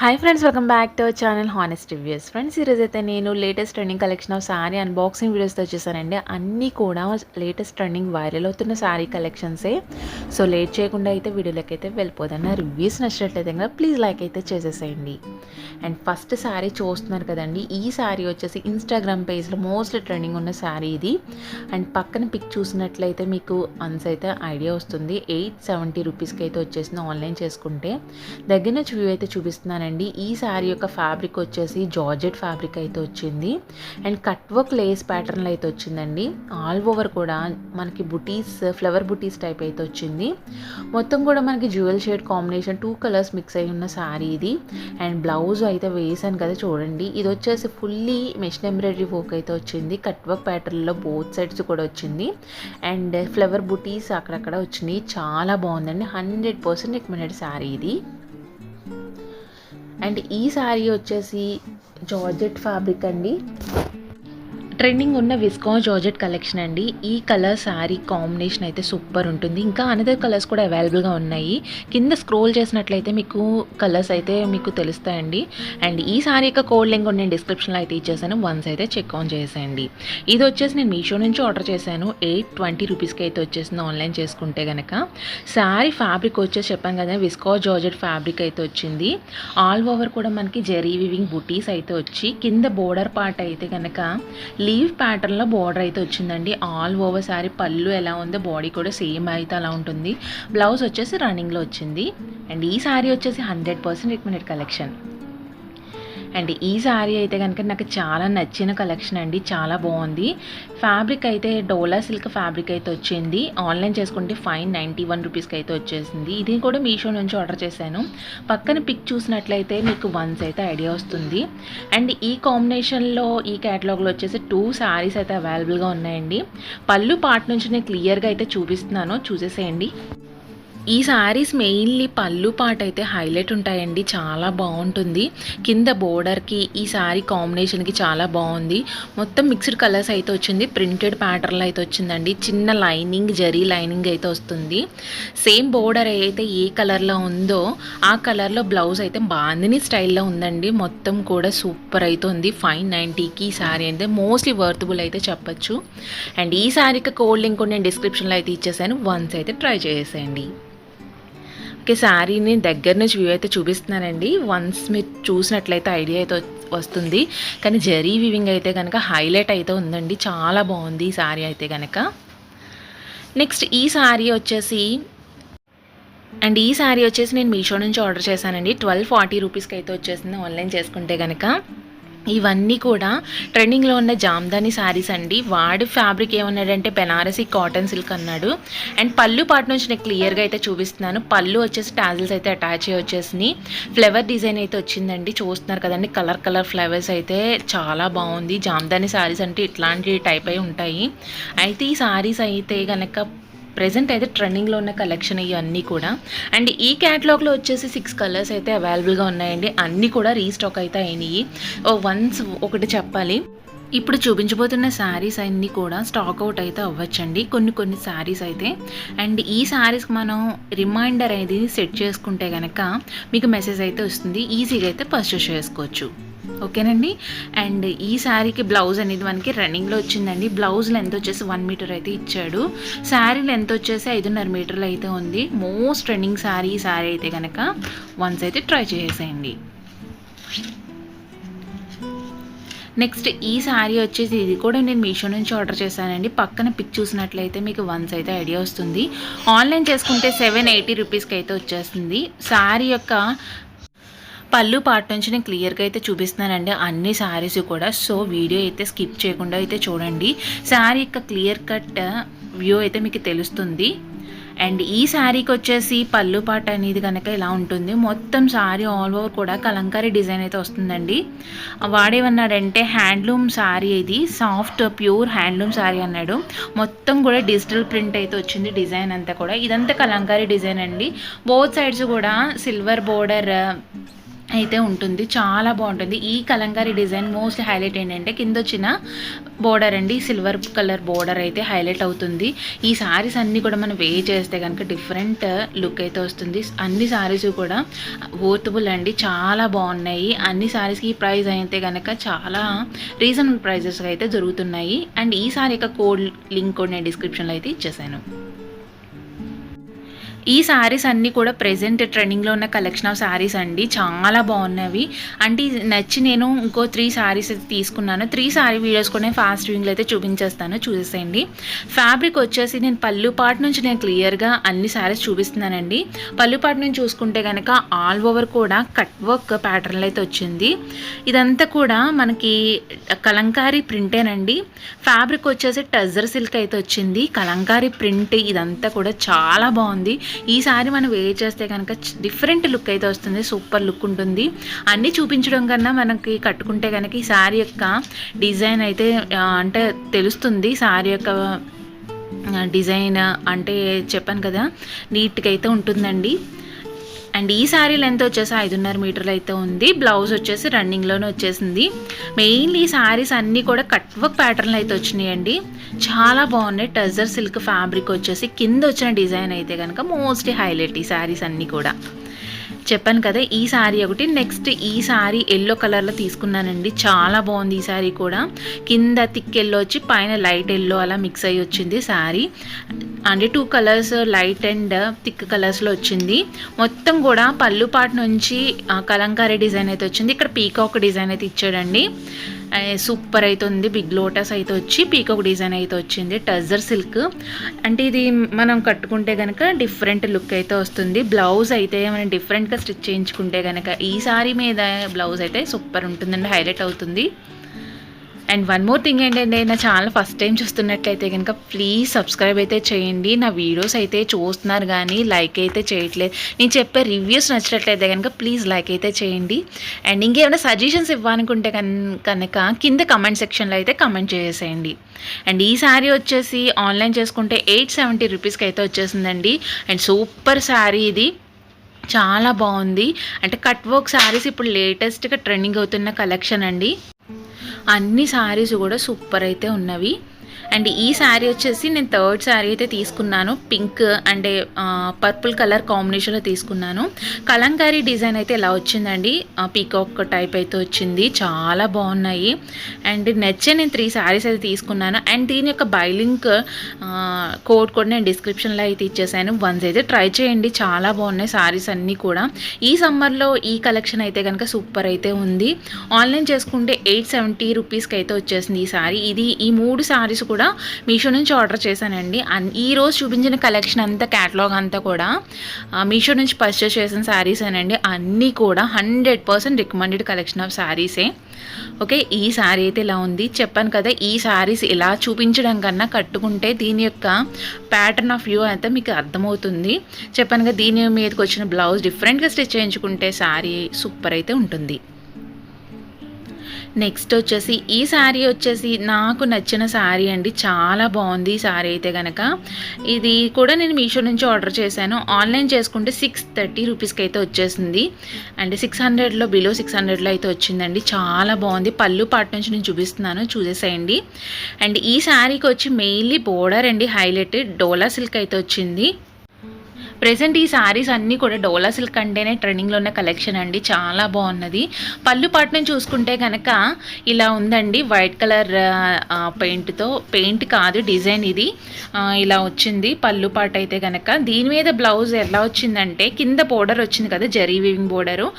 Hi friends, welcome back to our channel honest reviews. Friends, ఈరోజు అయితే నేను latest trending collection of sari unboxing వీడియోస్తో వచ్చేసానండి. అన్నీ కూడా లేటెస్ట్ ట్రెండింగ్ వైరల్ అవుతున్న శారీ కలెక్షన్సే. సో లేట్ చేయకుండా అయితే వీడియోలోకి అయితే వెళ్ళిపోతాను. నా రివ్యూస్ నచ్చినట్లయితే కనుక ప్లీజ్ లైక్ అయితే చేసేసేయండి. అండ్ ఫస్ట్ శారీ చూస్తున్నారు కదండి, ఈ శారీ వచ్చేసి ఇన్స్టాగ్రామ్ పేజ్లో మోస్ట్లీ ట్రెండింగ్ ఉన్న శారీ ఇది. అండ్ పక్కన పిక్ చూసినట్లయితే మీకు అన్స్ అయితే ఐడియా వస్తుంది. 870 రూపీస్కి అయితే వచ్చేసింది ఆన్లైన్ చేసుకుంటే. దగ్గర నుంచి వ్యూ అయితే చూపిస్తున్నానండి. ఈ శారీ యొక్క ఫ్యాబ్రిక్ వచ్చేసి జార్జెట్ ఫ్యాబ్రిక్ అయితే వచ్చింది. అండ్ కట్ వర్క్ లేస్ ప్యాటర్న్లో అయితే వచ్చిందండి. ఆల్ ఓవర్ కూడా మనకి బుటీస్, ఫ్లవర్ బుటీస్ టైప్ అయితే వచ్చింది. మొత్తం కూడా మనకి jewel shade combination 2 colours mix అయి ఉన్న శారీ ఇది. అండ్ బ్లౌజ్ అయితే వేసాను కదా చూడండి, ఇది వచ్చేసి ఫుల్లీ మెషిన్ ఎంబ్రాయిడరీ వర్క్ అయితే వచ్చింది. కట్ వర్క్ ప్యాటర్న్లో బోత్ సైడ్స్ కూడా వచ్చింది. అండ్ ఫ్లవర్ బుటీస్ అక్కడక్కడ వచ్చినాయి. చాలా బాగుందండి. 100% రికమెండెడ్ శారీ ఇది. అండ్ ఈ శారీ వచ్చేసి జార్జెట్ ఫ్యాబ్రిక్ అండి. ట్రెండింగ్ ఉన్న విస్కాస్ జార్జెట్ కలెక్షన్ అండి. ఈ కలర్ శారీ కాంబినేషన్ అయితే సూపర్ ఉంటుంది. ఇంకా అనదర్ కలర్స్ కూడా అవైలబుల్గా ఉన్నాయి. కింద స్క్రోల్ చేసినట్లయితే మీకు కలర్స్ అయితే మీకు తెలుస్తాయండి. అండ్ ఈ శారీ యొక్క కోడ్ లింక్ నేను డిస్క్రిప్షన్లో అయితే ఇచ్చేసాను. వన్స్ అయితే చెక్ ఆన్ చేసేయండి. ఇది వచ్చేసి నేను మీషో నుంచి ఆర్డర్ చేశాను. 820 రూపీస్కి అయితే వచ్చేసింది ఆన్లైన్ చేసుకుంటే కనుక. శారీ ఫ్యాబ్రిక్ వచ్చేసి చెప్పాను కదా, విస్కాస్ జార్జెట్ ఫ్యాబ్రిక్ అయితే వచ్చింది. ఆల్ ఓవర్ కూడా మనకి జెరీ వివింగ్ బుటీస్ అయితే వచ్చి, కింద బోర్డర్ పార్ట్ అయితే కనుక లీవ్ ప్యాటర్న్లో బార్డర్ అయితే వచ్చిందండి. ఆల్ ఓవర్ శారీ పళ్ళు ఎలా ఉందో బాడీ కూడా సేమ్ అయితే అలా ఉంటుంది. బ్లౌజ్ వచ్చేసి రన్నింగ్లో వచ్చింది. అండ్ ఈ శారీ వచ్చేసి 100% రికమెండెడ్ కలెక్షన్. అండ్ ఈ శారీ అయితే కనుక నాకు చాలా నచ్చిన కలెక్షన్ అండి. చాలా బాగుంది. ఫ్యాబ్రిక్ అయితే డోలా సిల్క్ ఫ్యాబ్రిక్ అయితే వచ్చింది. ఆన్లైన్ చేసుకుంటే 591 రూపీస్కి అయితే వచ్చేసింది. ఇది కూడా మీషో నుంచి ఆర్డర్ చేశాను. పక్కన పిక్ చూసినట్లయితే మీకు వన్స్ అయితే ఐడియా వస్తుంది. అండ్ ఈ కాంబినేషన్లో ఈ క్యాటలాగ్లో వచ్చేసి 2 శారీస్ అయితే అవైలబుల్గా ఉన్నాయండి. పళ్ళు పార్ట్ నుంచి నేను క్లియర్గా అయితే చూపిస్తున్నాను, చూసేసేయండి. ఈ శారీస్ మెయిన్లీ పళ్ళు పార్ట్ అయితే హైలైట్ ఉంటాయండి. చాలా బాగుంటుంది. కింద బోర్డర్కి ఈ శారీ కాంబినేషన్కి చాలా బాగుంది. మొత్తం మిక్స్డ్ కలర్స్ అయితే వచ్చింది. ప్రింటెడ్ ప్యాటర్న్లో అయితే వచ్చిందండి. చిన్న లైనింగ్, జరీ లైనింగ్ అయితే వస్తుంది. సేమ్ బోర్డర్ అయితే ఏ కలర్లో ఉందో ఆ కలర్లో బ్లౌజ్ అయితే బాందిని స్టైల్లో ఉందండి. మొత్తం కూడా సూపర్ అయితే ఉంది. 590కి ఈ శారీ అయితే మోస్ట్లీ వర్తబుల్ అయితే చెప్పచ్చు. అండ్ ఈ శారీకి కోడ్ లింక్ నేను డిస్క్రిప్షన్లో అయితే ఇచ్చేసాను. వన్స్ అయితే ట్రై చేసేయండి. ఓకే, శారీని దగ్గర నుంచి వ్యూ అయితే చూపిస్తున్నానండి. వన్స్ మీరు చూసినట్లయితే ఐడియా అయితే వస్తుంది. కానీ జరీ వివింగ్ అయితే కనుక హైలైట్ అయితే ఉందండి. చాలా బాగుంది ఈ శారీ అయితే కనుక. నెక్స్ట్ ఈ శారీ వచ్చేసి నేను మీషో నుంచి ఆర్డర్ చేశానండి. 1240 రూపీస్కి అయితే వచ్చేసింది ఆన్లైన్ చేసుకుంటే కనుక. ఇవన్నీ కూడా ట్రెండింగ్లో ఉన్న జామ్దాని శారీస్ అండి. వాడి ఫ్యాబ్రిక్ ఏమన్నాడంటే బెనారసీ కాటన్ సిల్క్ అన్నాడు. అండ్ పళ్ళు పార్ట్ నుంచి నేను క్లియర్గా అయితే చూపిస్తున్నాను. పళ్ళు వచ్చేసి టాజిల్స్ అయితే అటాచ్ అయ్యి వచ్చేసినాయి. ఫ్లవర్ డిజైన్ అయితే వచ్చిందండి. చూస్తున్నారు కదండి, కలర్ కలర్ ఫ్లవర్స్ అయితే చాలా బాగుంది. జామ్దాని శారీస్ అంటే ఇట్లాంటి టైప్ అయి ఉంటాయి. అయితే ఈ శారీస్ అయితే కనుక ప్రెజెంట్ అయితే ట్రెండింగ్లో ఉన్న కలెక్షన్ ఇవన్నీ కూడా. అండ్ ఈ క్యాటలాగ్లో వచ్చేసి 6 కలర్స్ అయితే అవైలబుల్గా ఉన్నాయండి. అన్నీ కూడా రీస్టాక్ అయితే అయినాయి. వన్స్ ఒకటి చెప్పాలి, ఇప్పుడు చూపించబోతున్న శారీస్ అన్నీ కూడా స్టాక్ అవుట్ అయితే అవ్వచ్చండి కొన్ని శారీస్ అయితే. అండ్ ఈ శారీస్కి మనం రిమైండర్ అనేది సెట్ చేసుకుంటే కనుక మీకు మెసేజ్ అయితే వస్తుంది. ఈజీగా అయితే పర్చేస్ చేసుకోవచ్చు. ఓకేనండి. అండ్ ఈ శారీకి బ్లౌజ్ అనేది మనకి రన్నింగ్లో వచ్చిందండి. బ్లౌజ్ లెంత్ వచ్చేసి 1 మీటర్ అయితే ఇచ్చాడు. శారీ లెంత్ వచ్చేసి 5.5 మీటర్లు అయితే ఉంది. మోస్ట్ ట్రెండింగ్ శారీ ఈ శారీ అయితే కనుక. వన్స్ అయితే ట్రై చేసేయండి. నెక్స్ట్ ఈ శారీ వచ్చేసి ఇది కూడా నేను మీషో నుంచి ఆర్డర్ చేశానండి. పక్కన పిక్ చూసినట్లయితే మీకు వన్స్ అయితే ఐడియా వస్తుంది. ఆన్లైన్ చేసుకుంటే 780 రూపీస్కి అయితే వచ్చేస్తుంది. శారీ యొక్క పళ్ళు పార్ట్ నుంచి నేను క్లియర్గా అయితే చూపిస్తున్నానండి అన్ని శారీస్ కూడా. సో వీడియో అయితే స్కిప్ చేయకుండా అయితే చూడండి. శారీ యొక్క క్లియర్ కట్ వ్యూ అయితే మీకు తెలుస్తుంది. అండ్ ఈ శారీకి వచ్చేసి పళ్ళు పార్ట్ అనేది కనుక ఇలా ఉంటుంది. మొత్తం శారీ ఆల్ ఓవర్ కూడా కలంకారీ డిజైన్ అయితే వస్తుందండి. వాడేమన్నాడంటే హ్యాండ్లూమ్ శారీ, ఇది సాఫ్ట్ ప్యూర్ హ్యాండ్లూమ్ శారీ అన్నాడు. మొత్తం కూడా డిజిటల్ ప్రింట్ అయితే వచ్చింది. డిజైన్ అంతా కూడా ఇదంతా కలంకారీ డిజైన్ అండి. బోత్ సైడ్స్ కూడా సిల్వర్ బోర్డర్ అయితే ఉంటుంది. చాలా బాగుంటుంది. ఈ కలంకారీ డిజైన్ మోస్ట్లీ హైలైట్ ఏంటంటే కింద వచ్చిన బోర్డర్ అండి, సిల్వర్ కలర్ బోర్డర్ అయితే హైలైట్ అవుతుంది. ఈ శారీస్ అన్నీ కూడా మనం వే చేస్తే కనుక డిఫరెంట్ లుక్ అయితే వస్తుంది. అన్ని శారీస్ కూడా వర్తబుల్ అండి, చాలా బాగున్నాయి. అన్ని శారీస్కి ఈ ప్రైస్ అయితే కనుక చాలా రీజనబుల్ ప్రైజెస్ అయితే దొరుకుతున్నాయి. అండ్ ఈ శారీ యొక్క కోడ్ లింక్ కూడా నేను డిస్క్రిప్షన్లో అయితే ఇచ్చేసాను. ఈ శారీస్ అన్నీ కూడా ప్రెజెంట్ ట్రెండింగ్లో ఉన్న కలెక్షన్ ఆఫ్ శారీస్ అండి, చాలా బాగున్నవి. అంటే నచ్చి నేను ఇంకో 3 శారీస్ అయితే తీసుకున్నాను. 3 శారీ వీడియోస్ కూడా నేను ఫాస్ట్ వింగ్లో అయితే చూపించేస్తాను, చూసేసేయండి. ఫ్యాబ్రిక్ వచ్చేసి నేను పళ్ళు పార్ట్ నుంచి నేను క్లియర్గా అన్ని శారీస్ చూపిస్తున్నానండి. పళ్ళు పార్ట్ నుంచి చూసుకుంటే కనుక ఆల్ ఓవర్ కూడా కట్ వర్క్ ప్యాటర్న్లో అయితే వచ్చింది. ఇదంతా కూడా మనకి కలంకారీ ప్రింటేనండి. ఫ్యాబ్రిక్ వచ్చేసి టజర్ సిల్క్ అయితే వచ్చింది. కలంకారీ ప్రింట్ ఇదంతా కూడా చాలా బాగుంది. ఈ సారీ మనం వేర్ చేస్తే కనుక డిఫరెంట్ లుక్ అయితే వస్తుంది, సూపర్ లుక్ ఉంటుంది. అన్నీ చూపించడం కన్నా మనకి కట్టుకుంటే కనుక ఈ సారీ యొక్క డిజైన్ అయితే అంటే తెలుస్తుంది. సారీ యొక్క డిజైన్ అంటే చెప్పాను కదా, నీట్గా అయితే ఉంటుందండి. అండ్ ఈ శారీ లెంత్ వచ్చేసి 5.5 మీటర్లు అయితే ఉంది. బ్లౌజ్ వచ్చేసి రన్నింగ్లోనే వచ్చేసింది. మెయిన్లీ ఈ శారీస్ అన్నీ కూడా కట్ వర్క్ ప్యాటర్న్లు అయితే వచ్చినాయండి, చాలా బాగున్నాయి. టజర్ సిల్క్ ఫ్యాబ్రిక్ వచ్చేసి కింద వచ్చిన డిజైన్ అయితే కనుక మోస్ట్లీ హైలైట్ ఈ శారీస్ అన్నీ కూడా. చెప్పాను కదా ఈ శారీ ఒకటి. నెక్స్ట్ ఈ శారీ ఎల్లో కలర్లో తీసుకున్నానండి, చాలా బాగుంది. ఈ శారీ కూడా కింద థిక్ ఎల్లో వచ్చి పైన లైట్ ఎల్లో అలా మిక్స్ అయ్యి వచ్చింది శారీ. అంటే 2 కలర్స్ లైట్ అండ్ థిక్ కలర్స్లో వచ్చింది. మొత్తం కూడా పళ్ళు పాటు నుంచి కలంకారీ డిజైన్ అయితే వచ్చింది. ఇక్కడ పీకాక్ డిజైన్ అయితే ఇచ్చాడండి, సూపర్ అయితే ఉంది. బిగ్ లోటస్ అయితే వచ్చి పీకాక్ డిజైన్ అయితే వచ్చింది. టజర్ సిల్క్ అంటే ఇది మనం కట్టుకుంటే కనుక డిఫరెంట్ లుక్ అయితే వస్తుంది. బ్లౌజ్ అయితే మనం డిఫరెంట్గా స్టిచ్ చేయించుకుంటే కనుక ఈ సారీ మీద బ్లౌజ్ అయితే సూపర్ ఉంటుందండి, హైలైట్ అవుతుంది. అండ్ వన్ మోర్ థింగ్ ఏంటంటే, నా ఛానల్ ఫస్ట్ టైం చూస్తున్నట్లయితే కనుక ప్లీజ్ సబ్స్క్రైబ్ అయితే చేయండి. నా వీడియోస్ అయితే చూస్తున్నారు కానీ లైక్ అయితే చేయట్లేదు. నేను చెప్పే రివ్యూస్ నచ్చినట్లయితే కనుక ప్లీజ్ లైక్ అయితే చేయండి. అండ్ ఇంకేమైనా సజెషన్స్ ఇవ్వాలనుకుంటే కనుక కింద కమెంట్ సెక్షన్లో అయితే కమెంట్ చేసేయండి. అండ్ ఈ శారీ వచ్చేసి ఆన్లైన్ చేసుకుంటే 870 రూపీస్కి అయితే వచ్చేసిందండి. అండ్ సూపర్ శారీ ఇది, చాలా బాగుంది. అంటే కట్ వర్క్ శారీస్ ఇప్పుడు లేటెస్ట్గా ట్రెండింగ్ అవుతున్న కలెక్షన్ అండి. అన్ని శారీస్ కూడా సూపర్ అయితే ఉన్నవి. అండ్ ఈ శారీ వచ్చేసి నేను 3rd శారీ అయితే తీసుకున్నాను. పింక్ అండ్ పర్పుల్ కలర్ కాంబినేషన్లో తీసుకున్నాను. కలంకారీ డిజైన్ అయితే ఇలా వచ్చిందండి, పీకాక్ టైప్ అయితే వచ్చింది, చాలా బాగున్నాయి. అండ్ నచ్చే నేను 3 శారీస్ అయితే తీసుకున్నాను. అండ్ దీని యొక్క బై లింక్ కోడ్ కూడా నేను డిస్క్రిప్షన్లో అయితే ఇచ్చేసాను. వన్స్ అయితే ట్రై చేయండి, చాలా బాగున్నాయి శారీస్ అన్నీ కూడా. ఈ సమ్మర్లో ఈ కలెక్షన్ అయితే కనుక సూపర్ అయితే ఉంది. ఆన్లైన్ చేసుకుంటే 870 రూపీస్కి అయితే వచ్చేసింది ఈ శారీ. ఈ 3 శారీస్ కూడా మీషో నుంచి ఆర్డర్ చేశానండి. ఈ రోజు చూపించిన కలెక్షన్ అంతా క్యాటలాగ్ అంతా కూడా మీషో నుంచి పర్చేస్ చేసిన శారీస్ అనండి. అన్నీ కూడా 100% రికమెండెడ్ కలెక్షన్ ఆఫ్ శారీసే. ఓకే, ఈ శారీ అయితే ఇలా ఉంది. చెప్పాను కదా, ఈ శారీస్ ఇలా చూపించడం కన్నా కట్టుకుంటే దీని యొక్క ప్యాటర్న్ ఆఫ్ వ్యూ అయితే మీకు అర్థమవుతుంది. చెప్పాను కదా, దీని మీదకి వచ్చిన బ్లౌజ్ డిఫరెంట్గా స్టిచ్ చేయించుకుంటే శారీ సూపర్ అయితే ఉంటుంది. నెక్స్ట్ వచ్చేసి ఈ శారీ వచ్చేసి నాకు నచ్చిన శారీ అండి, చాలా బాగుంది ఈ శారీ అయితే కనుక. ఇది కూడా నేను మీషో నుంచి ఆర్డర్ చేశాను. ఆన్లైన్ చేసుకుంటే 630 రూపీస్కి అయితే వచ్చేసింది. అండ్ 600లో బిలో 600లో అయితే వచ్చిందండి, చాలా బాగుంది. పళ్ళు పాటు నుంచి నేను చూపిస్తున్నాను, చూసేసేయండి. అండ్ ఈ శారీకి వచ్చి మెయిన్లీ బోర్డర్ అండి హైలైట్ డోలా సిల్క్ అయితే వచ్చింది. ప్రెసెంట్ ఈ శారీస్ అన్నీ కూడా డోలా సిల్క్ అంటేనే ట్రెండింగ్లో ఉన్న కలెక్షన్ అండి, చాలా బాగున్నది. పళ్ళు పాటును చూసుకుంటే కనుక ఇలా ఉందండి, వైట్ కలర్ పెయింట్తో, పెయింట్ కాదు డిజైన్ ఇది, ఇలా వచ్చింది పళ్ళు పాటు అయితే కనుక. దీని మీద బ్లౌజ్ ఎలా వచ్చిందంటే కింద బోర్డర్ వచ్చింది కదా, జరీ వీవింగ్ బోర్డరు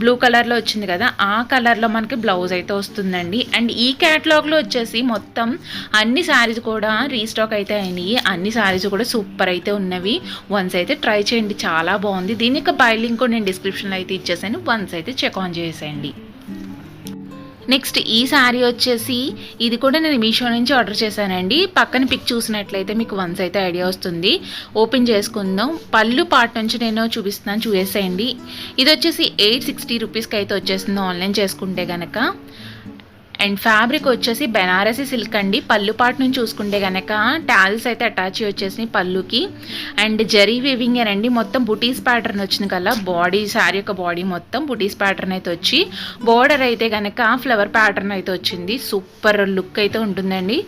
బ్లూ కలర్లో వచ్చింది కదా, ఆ కలర్లో మనకి బ్లౌజ్ అయితే వస్తుందండి. అండ్ ఈ క్యాటలాగ్లో వచ్చేసి మొత్తం అన్ని శారీస్ కూడా రీస్టాక్ అయితే అయినాయి. అన్ని శారీస్ కూడా సూపర్ అయితే ఉన్నవి. వన్స్ అయితే ట్రై చేయండి, చాలా బాగుంది. దీని యొక్క బై లింక్ నేను డిస్క్రిప్షన్లో అయితే ఇచ్చేసాను, వన్స్ అయితే చెక్ ఆన్ చేసేయండి. నెక్స్ట్ ఈ శారీ వచ్చేసి ఇది కూడా నేను మీషో నుంచి ఆర్డర్ చేశానండి. పక్కన పిక్ చూసినట్లయితే మీకు వన్స్ అయితే ఐడియా వస్తుంది. ఓపెన్ చేసుకుందాం. పళ్ళు పార్ట్ నుంచి నేను చూపిస్తున్నాను, చూసేయండి. ఇది వచ్చేసి 860 రూపీస్కి అయితే వచ్చేస్తుంది ఆన్లైన్ చేసుకుంటే కనుక. అండ్ ఫ్యాబ్రిక్ వచ్చేసి బెనారసీ సిల్క్ అండి. పళ్ళు పాటు నుంచి చూసుకుంటే కనుక టాల్స్ అయితే అటాచ్ వచ్చేసినాయి పళ్ళుకి. అండ్ జరీ వీవింగ్ అండి, మొత్తం బుటీస్ ప్యాటర్న్ వచ్చింది కదా. బాడీ శారీ యొక్క బాడీ మొత్తం బుటీస్ ప్యాటర్న్ అయితే వచ్చి బోర్డర్ అయితే కనుక ఫ్లవర్ ప్యాటర్న్ అయితే వచ్చింది. సూపర్ లుక్ అయితే ఉంటుందండి.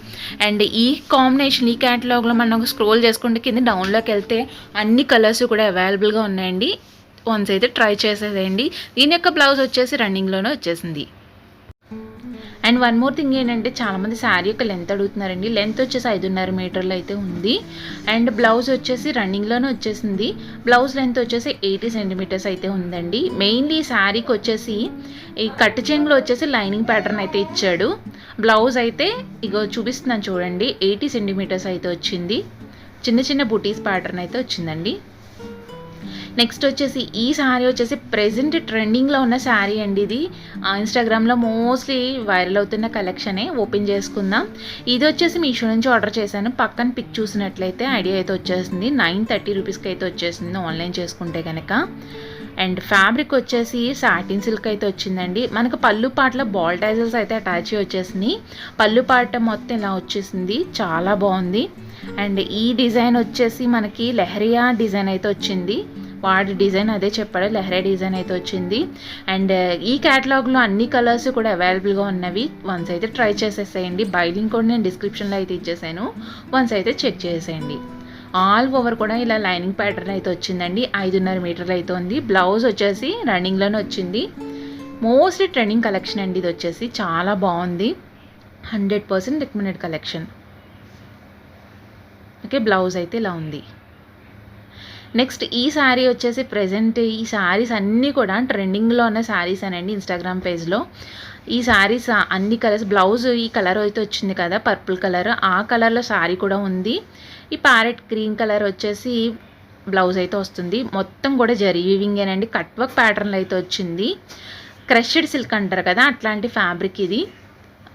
అండ్ ఈ కాంబినేషన్ ఈ క్యాటలాగ్లో మనం స్క్రోల్ చేసుకుంటే కింద డౌన్లోకి వెళ్తే అన్ని కలర్స్ కూడా అవైలబుల్గా ఉన్నాయండి. వన్స్ అయితే ట్రై చేసేదండి. దీని యొక్క బ్లౌజ్ వచ్చేసి రన్నింగ్లోనే వచ్చేసింది. అండ్ వన్ మోర్ థింగ్ ఏంటంటే చాలామంది శారీ యొక్క లెంత్ అడుగుతున్నారండి. లెంత్ వచ్చేసి 5.5 మీటర్లు అయితే ఉంది. అండ్ బ్లౌజ్ వచ్చేసి రన్నింగ్లోనే వచ్చేసింది. బ్లౌజ్ లెంత్ వచ్చేసి 80 సెంటీమీటర్స్ అయితే ఉందండి. మెయిన్లీ శారీకి వచ్చేసి ఈ కట్టు చెంగులో వచ్చేసి లైనింగ్ ప్యాటర్న్ అయితే ఇచ్చాడు. బ్లౌజ్ అయితే ఇగో చూపిస్తున్నాను చూడండి, 80 సెంటీమీటర్స్ అయితే వచ్చింది. చిన్న చిన్న బుటీస్ ప్యాటర్న్ అయితే వచ్చిందండి. నెక్స్ట్ వచ్చేసి ఈ శారీ వచ్చేసి ప్రెజెంట్ ట్రెండింగ్లో ఉన్న శారీ అండి. ఇది ఇన్స్టాగ్రామ్లో మోస్ట్లీ వైరల్ అవుతున్న కలెక్షనే. ఓపెన్ చేసుకుందాం. ఇది వచ్చేసి మీషో నుంచి ఆర్డర్ చేశాను. పక్కన పిక్ చూసినట్లయితే ఐడియా అయితే వచ్చేసింది. 930 రూపీస్కి అయితే వచ్చేసింది ఆన్లైన్ చేసుకుంటే కనుక. అండ్ ఫ్యాబ్రిక్ వచ్చేసి సాటిన్ సిల్క్ అయితే వచ్చిందండి. మనకు పళ్ళు పాటలో బాల్ టైజల్స్ అయితే అటాచ్ వచ్చేసింది. పళ్ళు పాట మొత్తం ఇలా వచ్చేసింది, చాలా బాగుంది. అండ్ ఈ డిజైన్ వచ్చేసి మనకి లెహరియా డిజైన్ అయితే వచ్చింది. వాడి డిజైన్ అదే చెప్పాడు, లెహరియా డిజైన్ అయితే వచ్చింది. అండ్ ఈ క్యాటలాగ్లో అన్ని కలర్స్ కూడా అవైలబుల్గా ఉన్నవి. వన్స్ అయితే ట్రై చేసేసేయండి. బై లింక్ కూడా నేను డిస్క్రిప్షన్లో అయితే ఇచ్చేసాను. వన్స్ అయితే చెక్ చేసేయండి. ఆల్ ఓవర్ కూడా ఇలా లైనింగ్ ప్యాటర్న్ అయితే వచ్చిందండి. 5.5 మీటర్లు అయితే ఉంది. బ్లౌజ్ వచ్చేసి రన్నింగ్లోనే వచ్చింది. మోస్ట్లీ ట్రెండింగ్ కలెక్షన్ అండి. ఇది వచ్చేసి చాలా బాగుంది. 100% రికమెండెడ్ కలెక్షన్. ఓకే, బ్లౌజ్ అయితే ఇలా ఉంది. నెక్స్ట్ ఈ శారీ వచ్చేసి ప్రజెంట్ ఈ శారీస్ అన్నీ కూడా ట్రెండింగ్లో ఉన్న శారీస్ అనండి ఇన్స్టాగ్రామ్ పేజ్లో. ఈ శారీస్ అన్ని కలర్స్, బ్లౌజ్ ఈ కలర్ అయితే వచ్చింది కదా పర్పుల్ కలర్, ఆ కలర్లో శారీ కూడా ఉంది. ఈ ప్యారెట్ గ్రీన్ కలర్ వచ్చేసి బ్లౌజ్ అయితే వస్తుంది. మొత్తం కూడా జరీ వీవింగేనండి. కట్ వర్క్ ప్యాటర్న్లో అయితే వచ్చింది. క్రష్డ్ సిల్క్ అంటారు కదా అట్లాంటి ఫ్యాబ్రిక్ ఇది.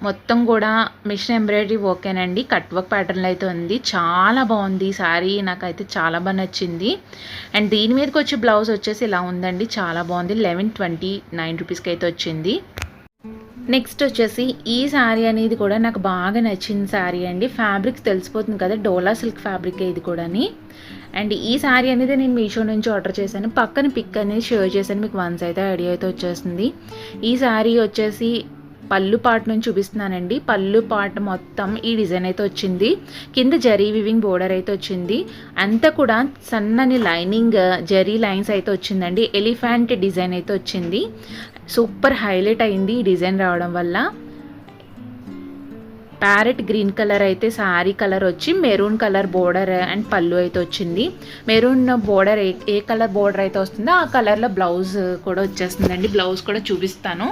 మొత్తం కూడా మిషన్ ఎంబ్రాయిడరీ ఓకేనండి. కట్ వర్క్ ప్యాటర్న్లో అయితే ఉంది. చాలా బాగుంది ఈ శారీ, నాకైతే చాలా బాగా నచ్చింది. అండ్ దీని మీదకి వచ్చి బ్లౌజ్ వచ్చేసి ఇలా ఉందండి, చాలా బాగుంది. 1129 రూపీస్కి అయితే వచ్చింది. నెక్స్ట్ వచ్చేసి ఈ శారీ అనేది కూడా నాకు బాగా నచ్చిన శారీ అండి. ఫ్యాబ్రిక్ తెలిసిపోతుంది కదా, డోలా సిల్క్ ఫ్యాబ్రిక్ ఇది కూడాని. అండ్ ఈ శారీ అనేది నేను మీషో నుంచి ఆర్డర్ చేశాను. పక్కన పిక్ అనేది షేర్ చేశాను, మీకు వన్స్ అయితే ఐడియా అయితే వచ్చేస్తుంది. ఈ శారీ వచ్చేసి పళ్ళు పార్ట్ నుంచి చూపిస్తున్నానండి. పళ్ళు పార్ట్ మొత్తం ఈ డిజైన్ అయితే వచ్చింది. కింద జరీ వివింగ్ బోర్డర్ అయితే వచ్చింది. అంతా కూడా సన్నని లైనింగ్ జరీ లైన్స్ అయితే వచ్చిందండి. ఎలిఫెంట్ డిజైన్ అయితే వచ్చింది. సూపర్ హైలైట్ అయింది ఈ డిజైన్ రావడం వల్ల. ప్యారెట్ గ్రీన్ కలర్ అయితే శారీ కలర్ వచ్చి మెరూన్ కలర్ బోర్డర్ అండ్ పళ్ళు అయితే వచ్చింది. మెరూన్ బోర్డర్ ఏ కలర్ బోర్డర్ అయితే వస్తుందో ఆ కలర్లో బ్లౌజ్ కూడా వచ్చేస్తుందండి. బ్లౌజ్ కూడా చూపిస్తాను.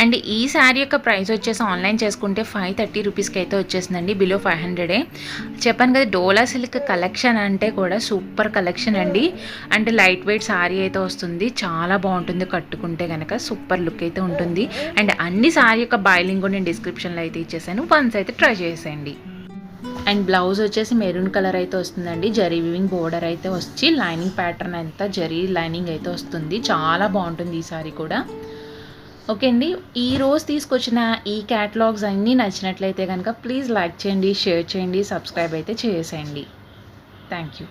అండ్ ఈ శారీ యొక్క ప్రైస్ వచ్చేసి ఆన్లైన్ చేసుకుంటే 530 రూపీస్కి అయితే వచ్చేసిందండి. బిలో 500. చెప్పాను కదా, డోలా సిల్క్ కలెక్షన్ అంటే కూడా సూపర్ కలెక్షన్ అండి. అంటే లైట్ వెయిట్ శారీ అయితే వస్తుంది, చాలా బాగుంటుంది కట్టుకుంటే కనుక. సూపర్ లుక్ అయితే ఉంటుంది. అండ్ అన్ని శారీ యొక్క బైలింగ్ కూడా నేను డిస్క్రిప్షన్లో అయితే ఇచ్చేసాను. వన్స్ అయితే ట్రై చేసేయండి. అండ్ బ్లౌజ్ వచ్చేసి మెరూన్ కలర్ అయితే వస్తుందండి. జరీ వివింగ్ బోర్డర్ అయితే వచ్చి లైనింగ్ ప్యాటర్న్ అంతా జరీ లైనింగ్ అయితే వస్తుంది. చాలా బాగుంటుంది ఈ శారీ కూడా. ఓకే అండి, ఈ రోజు తీసుకొచ్చిన ఈ క్యాటలాగ్స్ అన్నీ నచ్చినట్లయితే కనుక ప్లీజ్ లైక్ చేయండి, షేర్ చేయండి, సబ్స్క్రైబ్ అయితే చేసేయండి. Thank you.